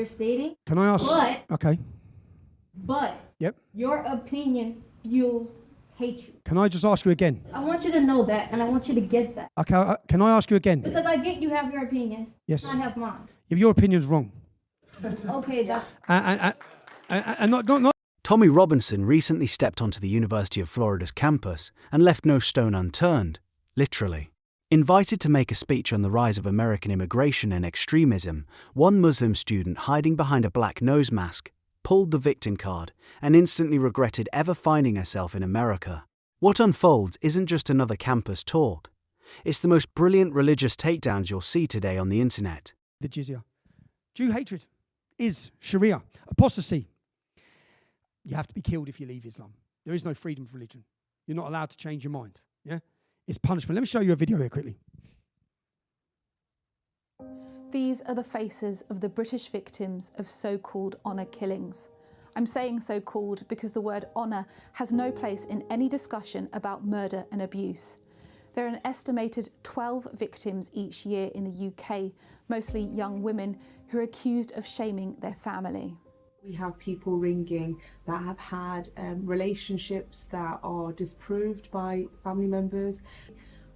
you're stating. Can I ask? Okay. But Yep. your opinion fuels hatred. Can I just ask you again? I want you to know that, and I want you to get that. Okay. Can I ask you again? Because I get you have your opinion. Yes. I have mine. If your opinion's wrong. Okay, that's... And not. Tommy Robinson recently stepped onto the University of Florida's campus and left no stone unturned, literally. Invited to make a speech on the rise of American immigration and extremism, one Muslim student hiding behind a black nose mask pulled the victim card and instantly regretted ever finding herself in America. What unfolds isn't just another campus talk. It's the most brilliant religious takedowns you'll see today on the internet. The jizya. Jew hatred is Sharia. Apostasy. You have to be killed if you leave Islam. There is no freedom of religion. You're not allowed to change your mind. Yeah? It's punishment. Let me show you a video here quickly. These are the faces of the British victims of so-called honour killings. I'm saying so-called because the word honour has no place in any discussion about murder and abuse. There are an estimated 12 victims each year in the UK, mostly young women, who are accused of shaming their family. We have people ringing that have had relationships that are disproved by family members.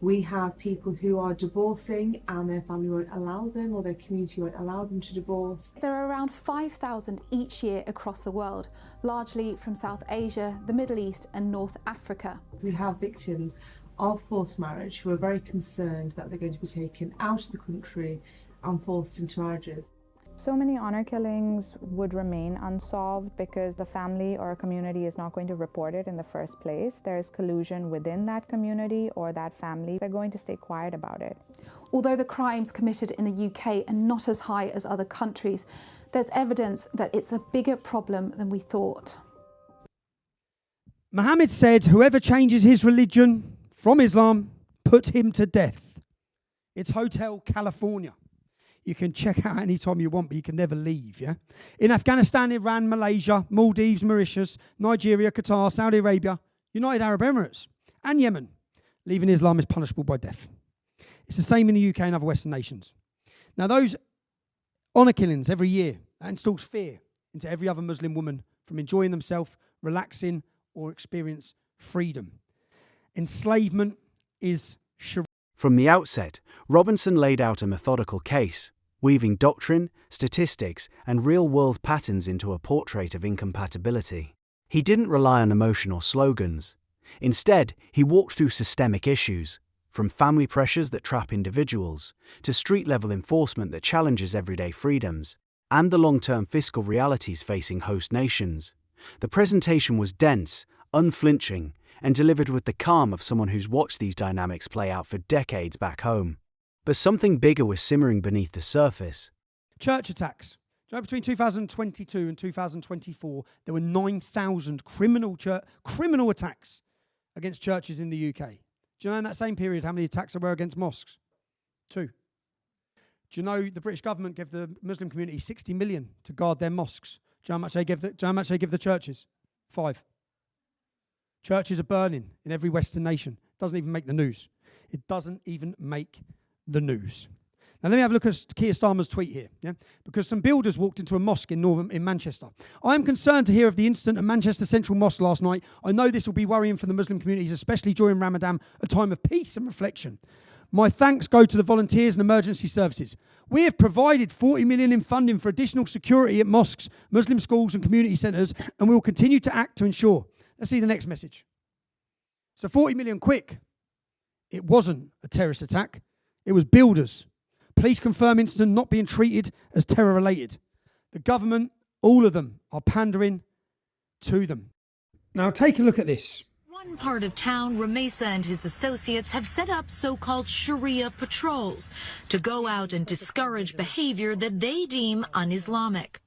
We have people who are divorcing and their family won't allow them, or their community won't allow them to divorce. There are around 5,000 each year across the world, largely from South Asia, the Middle East and North Africa. We have victims of forced marriage who are very concerned that they're going to be taken out of the country and forced into marriages. So many honor killings would remain unsolved because the family or community is not going to report it in the first place. There is collusion within that community or that family. They're going to stay quiet about it. Although the crimes committed in the UK are not as high as other countries, there's evidence that it's a bigger problem than we thought. Muhammad said, whoever changes his religion from Islam, put him to death. It's Hotel California. You can check out anytime you want, but you can never leave, yeah? In Afghanistan, Iran, Malaysia, Maldives, Mauritius, Nigeria, Qatar, Saudi Arabia, United Arab Emirates, and Yemen, leaving Islam is punishable by death. It's the same in the UK and other Western nations. Now, those honour killings every year, that installs fear into every other Muslim woman from enjoying themselves, relaxing, or experience freedom. Enslavement is Sharia. From the outset, Robinson laid out a methodical case, weaving doctrine, statistics, and real-world patterns into a portrait of incompatibility. He didn't rely on emotional slogans. Instead, he walked through systemic issues, from family pressures that trap individuals, to street-level enforcement that challenges everyday freedoms, and the long-term fiscal realities facing host nations. The presentation was dense, unflinching, and delivered with the calm of someone who's watched these dynamics play out for decades back home. But something bigger was simmering beneath the surface. Church attacks. Do you know, between 2022 and 2024, there were 9,000 criminal attacks against churches in the UK. Do you know in that same period how many attacks there were against mosques? 2. Do you know the British government gave the Muslim community 60 million to guard their mosques? Do you know how much they give the churches? 5. Churches are burning in every Western nation. It doesn't even make the news. It doesn't even make the news. Now let me have a look at Keir Starmer's tweet here, yeah? Because some builders walked into a mosque in Manchester. I am concerned to hear of the incident at Manchester Central Mosque last night. I know this will be worrying for the Muslim communities, especially during Ramadan, a time of peace and reflection. My thanks go to the volunteers and emergency services. We have provided 40 million in funding for additional security at mosques, Muslim schools and community centres, and we will continue to act to ensure. Let's see the next message. So 40 million quick. It wasn't a terrorist attack. It was builders. Police confirm incident not being treated as terror-related. The government, all of them, are pandering to them. Now take a look at this. One part of town, Ramesa and his associates have set up so-called Sharia patrols to go out and discourage behavior that they deem un-Islamic.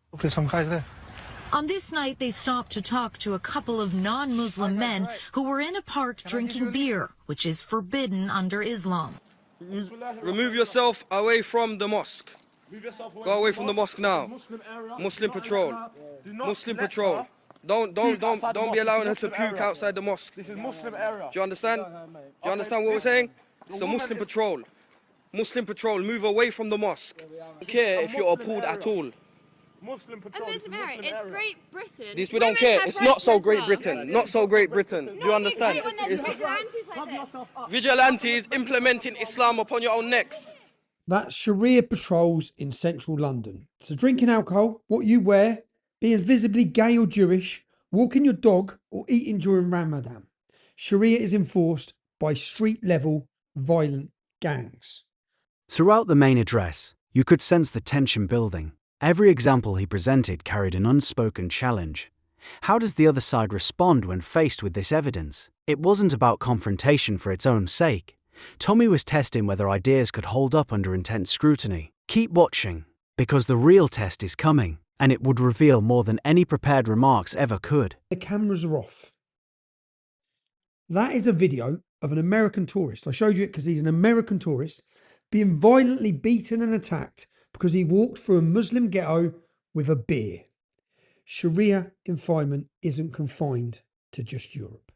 On this night, they stopped to talk to a couple of non-Muslim men who were in a park drinking beer, which is forbidden under Islam. Remove yourself away from the mosque. Go away from the mosque now. Muslim patrol. Muslim patrol. Don't be allowing her to puke outside the mosque. This is Muslim area. Do you understand? Do you understand what we're saying? It's a Muslim patrol. Muslim patrol, move away from the mosque. I don't care if you're appalled at all. Muslim patrol. It's Great Britain. This we don't care. It's not so Great Britain. Not so Great Britain. Do you understand? It's vigilantes implementing Islam upon your own necks. That's Sharia patrols in central London. So drinking alcohol, what you wear, being visibly gay or Jewish, walking your dog or eating during Ramadan. Sharia is enforced by street-level violent gangs. Throughout the main address, you could sense the tension building. Every example he presented carried an unspoken challenge. How does the other side respond when faced with this evidence? It wasn't about confrontation for its own sake. Tommy was testing whether ideas could hold up under intense scrutiny. Keep watching, because the real test is coming, and it would reveal more than any prepared remarks ever could. The cameras are off. That is a video of an American tourist. I showed you it because he's an American tourist being violently beaten and attacked because he walked through a Muslim ghetto with a beer. Sharia enforcement isn't confined to just Europe.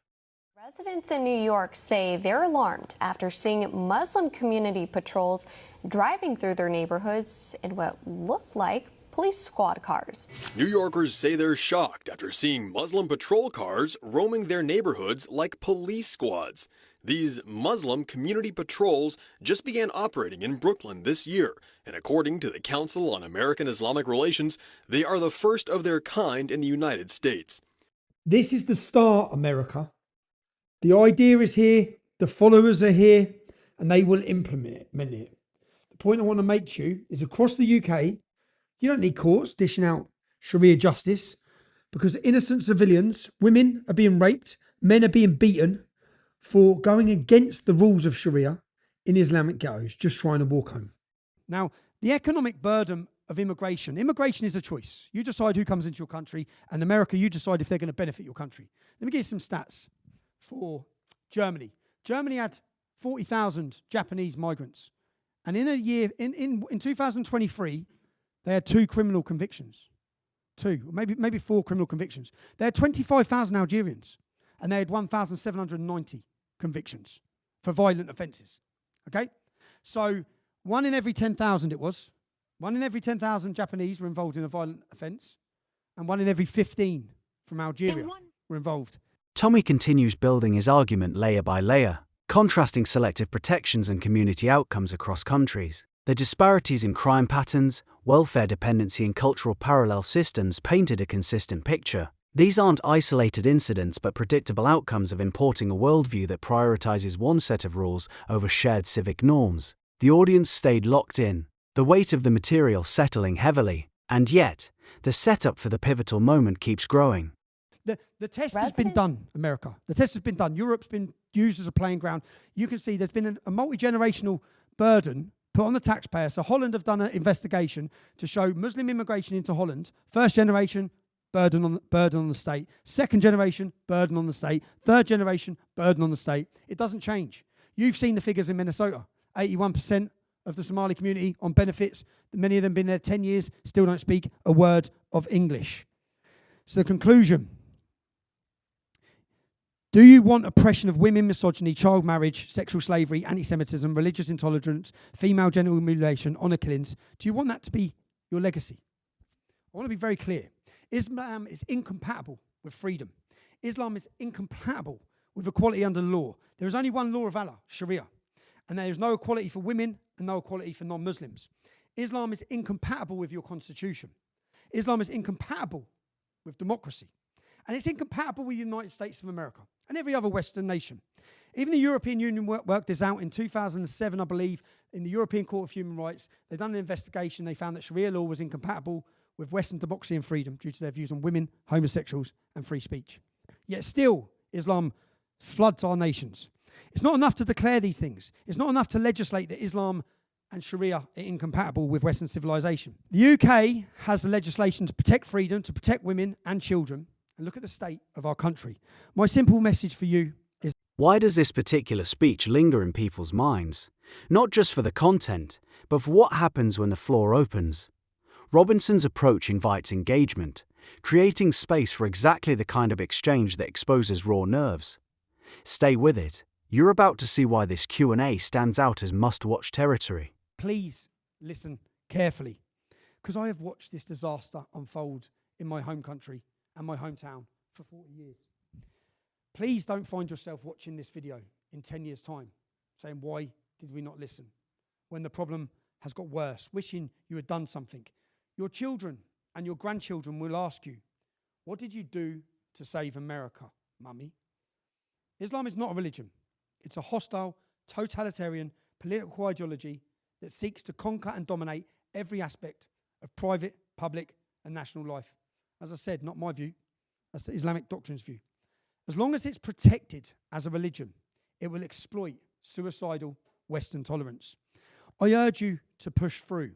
Residents in New York say they're alarmed after seeing Muslim community patrols driving through their neighborhoods in what looked like police squad cars. New Yorkers say they're shocked after seeing Muslim patrol cars roaming their neighborhoods like police squads. These Muslim community patrols just began operating in Brooklyn this year, and according to the Council on American-Islamic Relations, they are the first of their kind in the United States. This is the start, America. The idea is here, the followers are here, and they will implement it. The point I want to make to you is across the UK, you don't need courts dishing out Sharia justice because innocent civilians, women are being raped, men are being beaten for going against the rules of Sharia in Islamic ghettos, just trying to walk home. Now, the economic burden of immigration is a choice. You decide who comes into your country, and America, you decide if they're going to benefit your country. Let me give you some stats for Germany. Germany had 40,000 Japanese migrants. And in a year, in 2023, they had 2 criminal convictions. 2, or maybe 4 criminal convictions. They had 25,000 Algerians, and they had 1,790 convictions for violent offences. Okay? So 1 in every 10,000 it was. 1 in every 10,000 Japanese were involved in a violent offence, and 1 in every 15 from Algeria were involved. Tommy continues building his argument layer by layer, contrasting selective protections and community outcomes across countries. The disparities in crime patterns, welfare dependency and cultural parallel systems painted a consistent picture. These aren't isolated incidents but predictable outcomes of importing a worldview that prioritizes one set of rules over shared civic norms. The audience stayed locked in, the weight of the material settling heavily, and yet, the setup for the pivotal moment keeps growing. The test has been done, America. The test has been done. Europe's been used as a playing ground. You can see there's been a multi-generational burden put on the taxpayer. So Holland have done an investigation to show Muslim immigration into Holland. First generation, burden on the state. Second generation, burden on the state. Third generation, burden on the state. It doesn't change. You've seen the figures in Minnesota. 81% of the Somali community on benefits. Many of them been there 10 years, still don't speak a word of English. So the conclusion. Do you want oppression of women, misogyny, child marriage, sexual slavery, anti-Semitism, religious intolerance, female genital mutilation, honour killings? Do you want that to be your legacy? I want to be very clear. Islam is incompatible with freedom. Islam is incompatible with equality under the law. There is only one law of Allah, Sharia. And there is no equality for women and no equality for non-Muslims. Islam is incompatible with your constitution. Islam is incompatible with democracy. And it's incompatible with the United States of America and every other Western nation. Even the European Union worked this out in 2007, I believe, in the European Court of Human Rights. They've done an investigation. They found that Sharia law was incompatible with Western democracy and freedom due to their views on women, homosexuals, and free speech. Yet still, Islam floods our nations. It's not enough to declare these things. It's not enough to legislate that Islam and Sharia are incompatible with Western civilization. The UK has the legislation to protect freedom, to protect women and children. And look at the state of our country. My simple message for you is... Why does this particular speech linger in people's minds? Not just for the content, but for what happens when the floor opens. Robinson's approach invites engagement, creating space for exactly the kind of exchange that exposes raw nerves. Stay with it. You're about to see why this Q&A stands out as must-watch territory. Please listen carefully, because I have watched this disaster unfold in my home country and my hometown for 40 years. Please don't find yourself watching this video in 10 years' time saying, why did we not listen? When the problem has got worse, wishing you had done something. Your children and your grandchildren will ask you, what did you do to save America, mummy? Islam is not a religion. It's a hostile, totalitarian political ideology that seeks to conquer and dominate every aspect of private, public, and national life. As I said, not my view. That's the Islamic doctrine's view. As long as it's protected as a religion, it will exploit suicidal Western tolerance. I urge you to push through.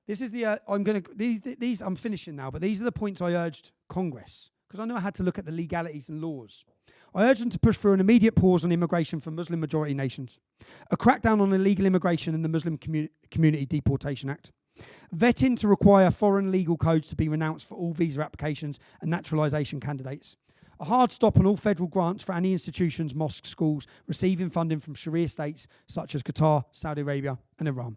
This is the, I'm finishing now, but these are the points I urged Congress, because I know I had to look at the legalities and laws. I urge them to push through an immediate pause on immigration from Muslim majority nations, a crackdown on illegal immigration in the Muslim Community Deportation Act, vetting to require foreign legal codes to be renounced for all visa applications and naturalisation candidates, a hard stop on all federal grants for any institutions, mosques, schools receiving funding from Sharia states such as Qatar, Saudi Arabia and Iran.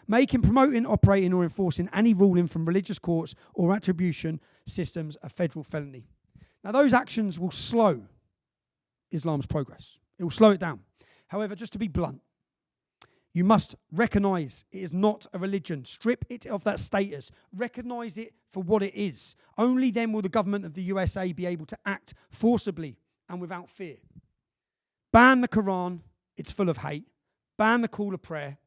Making, promoting, operating or enforcing any ruling from religious courts or attribution systems a federal felony. Now those actions will slow Islam's progress. It will slow it down. However, just to be blunt, you must recognise it is not a religion. Strip it of that status. Recognise it for what it is. Only then will the government of the USA be able to act forcibly and without fear. Ban the Quran. It's full of hate. Ban the call of prayer.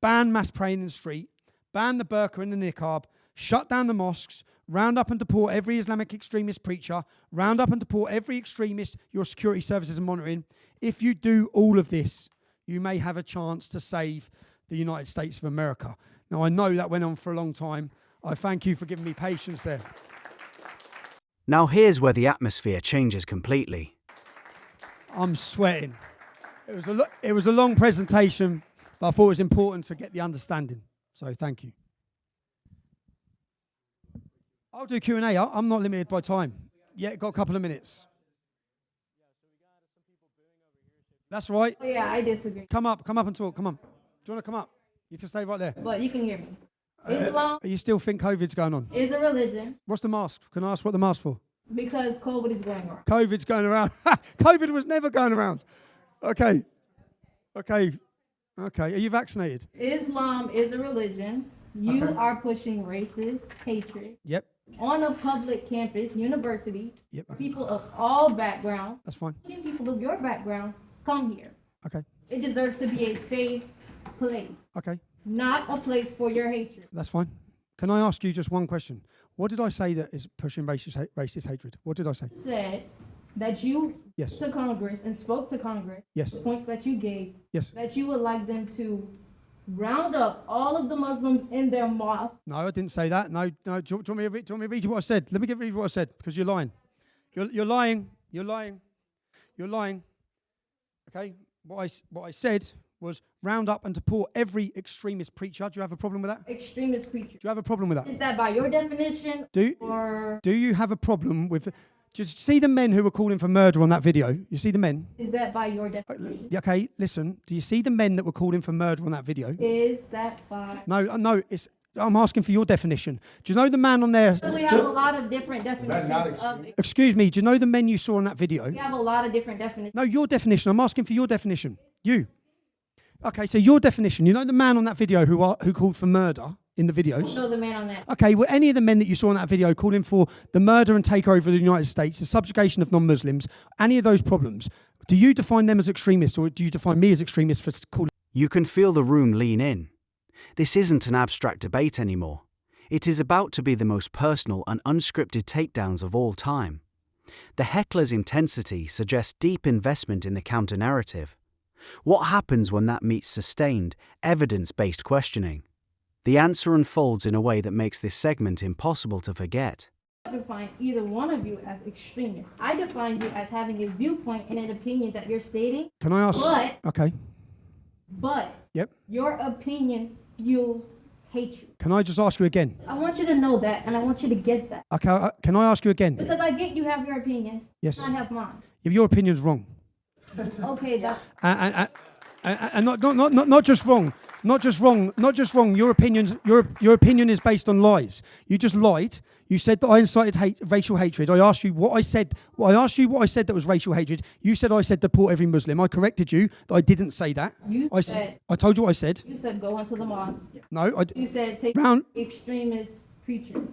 Ban mass praying in the street. Ban the burqa and the niqab. Shut down the mosques. Round up and deport every Islamic extremist preacher. Round up and deport every extremist your security services are monitoring. If you do all of this, you may have a chance to save the United States of America. Now, I know that went on for a long time. I thank you for giving me patience there. Now here's where the atmosphere changes completely. I'm sweating. It was a long presentation, but I thought it was important to get the understanding. So thank you. I'll do Q&A. I'm not limited by time. Yeah, got a couple of minutes. That's right. Oh, yeah, I disagree. Come up and talk. Come on. Do you want to come up? You can stay right there. But you can hear me. Islam You still think COVID's going on? is a religion What's the mask? Can I ask what the mask for? because COVID is going around. COVID's going around. COVID was never going around. Okay. Are you vaccinated? Islam is a religion. You are pushing racist hatred Yep. on a public campus, university. Yep. People of all backgrounds, That's fine. people of your background, come here. Okay. It deserves to be a safe place, Okay. not a place for your hatred. That's fine. Can I ask you just one question? What did I say that is pushing racist hatred? What did I say? Said that you Yes. to Congress and spoke to Congress, Yes. the points that you gave, Yes. that you would like them to round up all of the Muslims in their mosques. No, I didn't say that. No. Do you want me to read you what I said? Let me read you what I said, because you're lying. You're lying. Okay? What I said was round up and deport every extremist preacher. Do you have a problem with that? Extremist preacher. Do you have a problem with that? Is that by your definition or Do you have a problem with... Do you see the men who were calling for murder on that video? You see the men? is that by your definition? Okay, listen. Do you see the men that were calling for murder on that video? Is that by... No. I'm asking for your definition. Do you know the man on there? So we have a lot of different definitions of... Excuse me. Do you know the men you saw in that video? We have a lot of different definitions. No, your definition. I'm asking for your definition. You. Okay, so your definition. You know the man on that video who called for murder in the videos? Show the man on that. Okay, well, any of the men that you saw in that video calling for the murder and takeover of the United States, the subjugation of non-Muslims, any of those problems, do you define them as extremists, or do you define me as extremist for calling? You can feel the room lean in. This isn't an abstract debate anymore. It is about to be the most personal and unscripted takedowns of all time. The heckler's intensity suggests deep investment in the counter-narrative. What happens when that meets sustained, evidence-based questioning? The answer unfolds in a way that makes this segment impossible to forget. I don't define either one of you as extremists. I define you as having a viewpoint and an opinion that you're stating. Can I ask? But Yep. your opinion fuels hatred. Can I just ask you again? I want you to know that, and I want you to get that. Okay, can I ask you again? Because I get you have your opinion. Yes. I have mine. If your opinion's wrong. Okay, that's... And not just wrong, Not just wrong. Your opinion is based on lies. You just lied. You said that I incited racial hatred. I asked you what I said. I asked you what I said that was racial hatred. You said I said deport every Muslim. I corrected you that I didn't say that. I told you what I said. You said go into the mosque. No, You said take extremist preachers.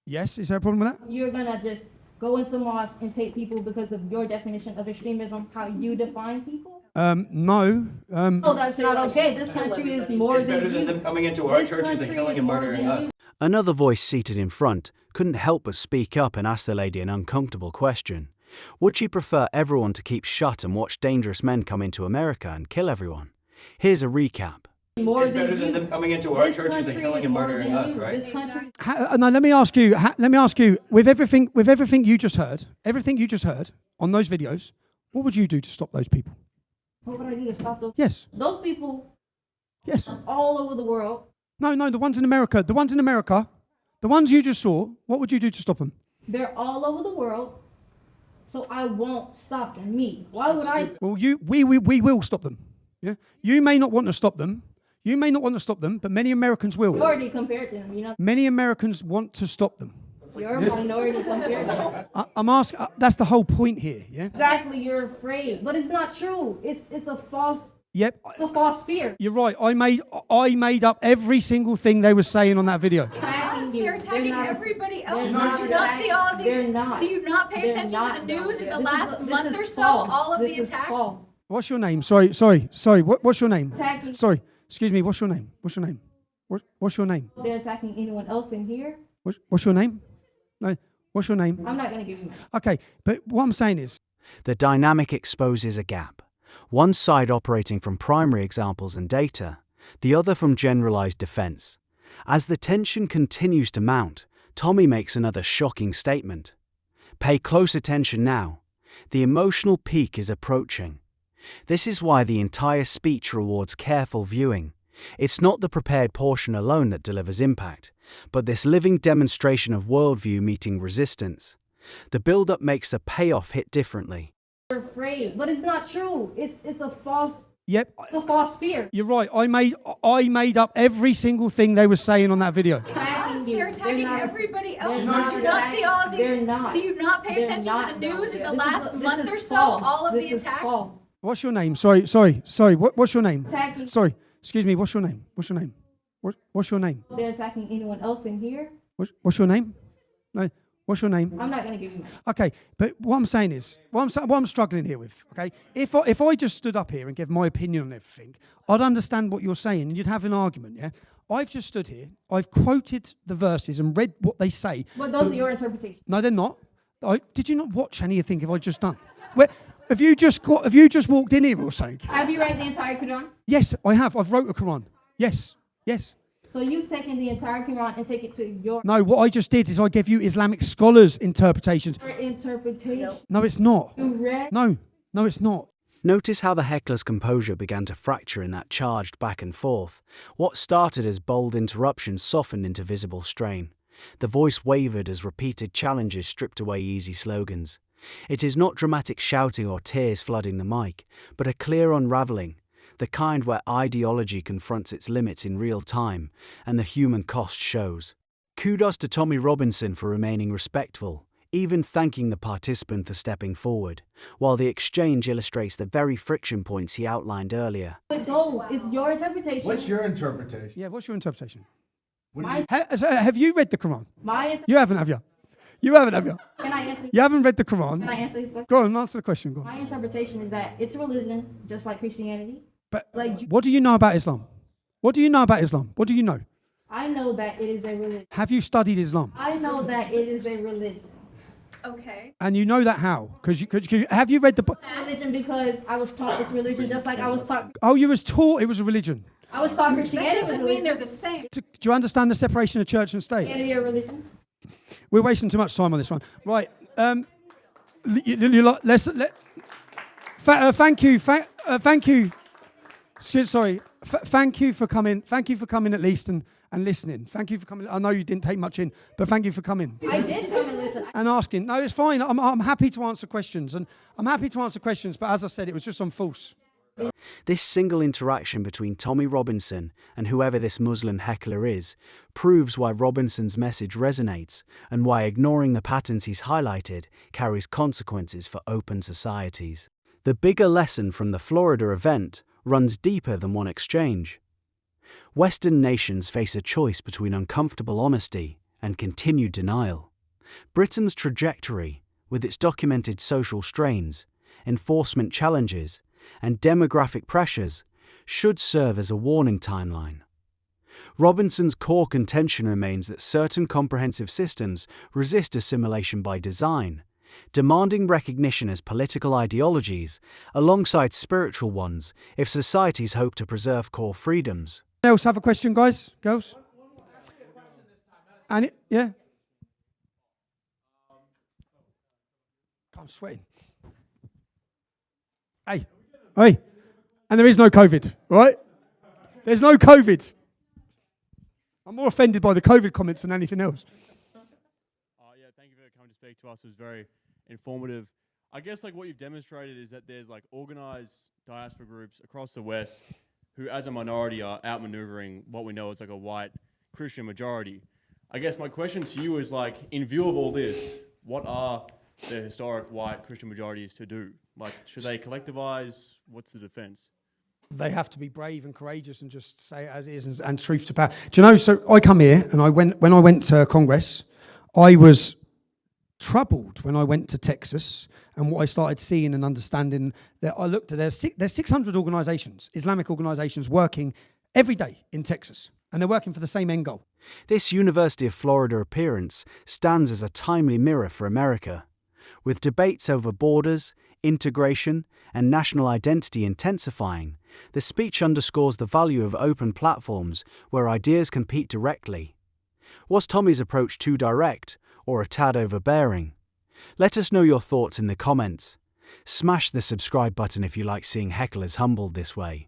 Yes, is there a problem with that? You're gonna just go into mosque and take people because of your definition of extremism, how you define people? No. Oh, that's not okay. This country is more than better than them coming into our churches and killing and murdering us. Another voice seated in front couldn't help but speak up and ask the lady an uncomfortable question. Would she prefer everyone to keep shut and watch dangerous men come into America and kill everyone? Here's a recap. It's better than them coming into our churches and killing and murdering us, right? Now let me ask you. With everything you just heard on those videos, what would you do to stop those people? What would I do to stop those? Yes. Those people. Yes. All over the world. No, the ones in America. The ones you just saw. What would you do to stop them? They're all over the world, so I won't stop them. Me. Why would I? Well, we will stop them. Yeah. You may not want to stop them. But many Americans will. Minority compared to them, you know. Many Americans want to stop them. You're a minority compared to them. I'm asking. That's the whole point here. Yeah. Exactly. You're afraid, but it's not true. It's a false. Yep. It's a false fear. You're right. I made up every single thing they were saying on that video. They're attacking everybody else. Do you not not see all of these? They're not. Do you not pay attention to the news in the last month or so? All of the attacks. What's your name? Sorry. What's your name? Attacking. Sorry. Excuse me. What's your name? What's your name? What's your name? They're attacking anyone else in here. What's your name? No. What's your name? I'm not gonna give you. Okay, but what I'm saying is, the dynamic exposes a gap. One side operating from primary examples and data, the other from generalized defense. As the tension continues to mount, Tommy makes another shocking statement. Pay close attention now. The emotional peak is approaching. This is why the entire speech rewards careful viewing. It's not the prepared portion alone that delivers impact, but this living demonstration of worldview meeting resistance. The build-up makes the payoff hit differently. You're afraid, but it's not true. It's a false. Yep. It's a false fear. You're right. I made up every single thing they were saying on that video. They're attacking everybody else. Do you not see all of these? They're not. Do you not pay attention to the news in the last month or so? All of the attacks. What's your name? Sorry. What's your name? Attacking. Sorry. Excuse me. What's your name? What's your name? What's your name? They're attacking anyone else in here. What's your name? No. What's your name? I'm not gonna give you. Okay, but what I'm saying is, what I'm struggling here with. Okay, if I just stood up here and gave my opinion on everything, I'd understand what you're saying and you'd have an argument. Yeah. I've just stood here. I've quoted the verses and read what they say. But those are your interpretations. No, they're not. Did you not watch any of the thing? Have I just done? Have you just walked in here or something? Have you read the entire Quran? Yes, I have. I've wrote a Quran. Yes. So you've taken the entire Quran and take it to your... No, what I just did is I gave you Islamic scholars' interpretations. Your interpretation. No, it's not. You read... No, it's not. Notice how the heckler's composure began to fracture in that charged back and forth. What started as bold interruptions softened into visible strain. The voice wavered as repeated challenges stripped away easy slogans. It is not dramatic shouting or tears flooding the mic, but a clear unravelling. The kind where ideology confronts its limits in real time, and the human cost shows. Kudos to Tommyrobinson for remaining respectful, even thanking the participant for stepping forward, while the exchange illustrates the very friction points he outlined earlier. It's your interpretation. What's your interpretation? Yeah, what's your interpretation? Have you read the Quran? You haven't, have you? Can I answer? You haven't read the Quran. Can I answer his question? Go on, answer the question. Go on. My interpretation is that it's a religion, just like Christianity. But what do you know about Islam? What do you know? I know that it is a religion. Have you studied Islam? I know that it is a religion. Okay. And you know that how? Have you read the book? Religion because I was taught it's religion, just like I was taught. Oh, you was taught it was a religion. I was taught Christianity. That doesn't mean they're the same. Do you understand the separation of church and state? Christianity or religion? We're wasting too much time on this one. Right. Thank you. Sorry. Thank you for coming. Thank you for coming at least and listening. Thank you for coming. I know you didn't take much in, but thank you for coming. I did come and listen. And asking. No, it's fine. I'm happy to answer questions. But as I said, it was just on false. This single interaction between Tommy Robinson and whoever this Muslim heckler is proves why Robinson's message resonates and why ignoring the patterns he's highlighted carries consequences for open societies. The bigger lesson from the Florida event runs deeper than one exchange. Western nations face a choice between uncomfortable honesty and continued denial. Britain's trajectory, with its documented social strains, enforcement challenges, and demographic pressures, should serve as a warning timeline. Robinson's core contention remains that certain comprehensive systems resist assimilation by design, demanding recognition as political ideologies alongside spiritual ones if societies hope to preserve core freedoms. Anyone else have a question, guys? Girls? Yeah? I'm sweating. Hey. And there is no COVID, right? There's no COVID. I'm more offended by the COVID comments than anything else. Yeah, thank you for coming to speak to us. It was very informative. I guess like what you've demonstrated is that there's like organized diaspora groups across the West who as a minority are outmaneuvering what we know as like a white Christian majority. I guess my question to you is like, in view of all this, what are the historic white Christian majorities to do? Like, should they collectivize? What's the defense? They have to be brave and courageous and just say it as it is and truth to power. Do you know, so I come here and when I went to Congress, I was troubled when I went to Texas and what I started seeing and understanding that I looked at, there's 600 organizations, Islamic organizations working every day in Texas, and they're working for the same end goal. This University of Florida appearance stands as a timely mirror for America. With debates over borders, integration, and national identity intensifying, the speech underscores the value of open platforms where ideas compete directly. Was Tommy's approach too direct or a tad overbearing? Let us know your thoughts in the comments. Smash the subscribe button if you like seeing hecklers humbled this way.